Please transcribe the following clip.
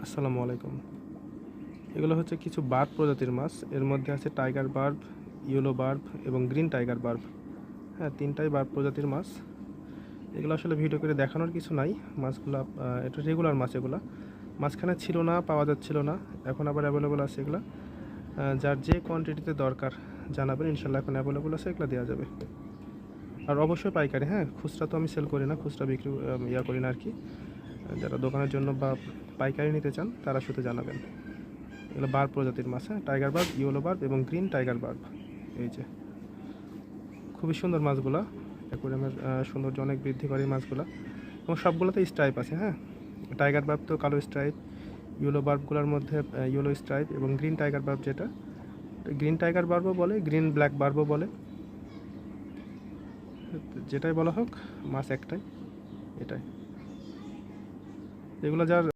আসসালামু আলাইকুম। এগুলো হচ্ছে কিছু বার্ব প্রজাতির মাছ। এর মধ্যে আছে টাইগার বার্ব, ইয়েলো বার্ব এবং গ্রিন টাইগার বার্ব। হ্যাঁ, তিনটাই বার্ব প্রজাতির মাছ। এগুলো আসলে ভিডিও করে দেখানোর কিছু নাই। মাছগুলো এটা রেগুলার মাছ। এগুলো মাঝখানে ছিল না, পাওয়া যাচ্ছিল না, এখন আবার অ্যাভেলেবল আছে এগুলো। যার যে কোয়ান্টিটিতে দরকার জানাবেন, ইনশাল্লাহ এখন অ্যাভেলেবল আছে, এগুলো দেওয়া যাবে। আর অবশ্যই পাইকারি। হ্যাঁ, খুচরা তো আমি সেল করি না, খুচরা বিক্রি করি না আর কি। যারা দোকানের জন্য বা পাইকারি নিতে চান তারা শুধু জানাবেন। এগুলো বার্ব প্রজাতির মাছ। হ্যাঁ, টাইগার বার্ব, ইয়েলো বার্ব এবং গ্রিন টাইগার বার্ব। এই যে খুবই সুন্দর মাছগুলো, অ্যাকুয়ারিয়ামের সৌন্দর্য অনেক বৃদ্ধি করে এই মাছগুলো। এবং সবগুলোতে স্ট্রাইপ আছে। হ্যাঁ, টাইগার বার্ব তো কালো স্ট্রাইপ, ইয়েলো বার্বগুলোর মধ্যে ইয়েলো স্ট্রাইপ এবং গ্রিন টাইগার বার্ব যেটা গ্রিন টাইগার বার্বও বলে, গ্রিন ব্ল্যাক বার্বও বলে, যেটাই বলা হোক মাছ একটাই, এটাই। এগুলো যার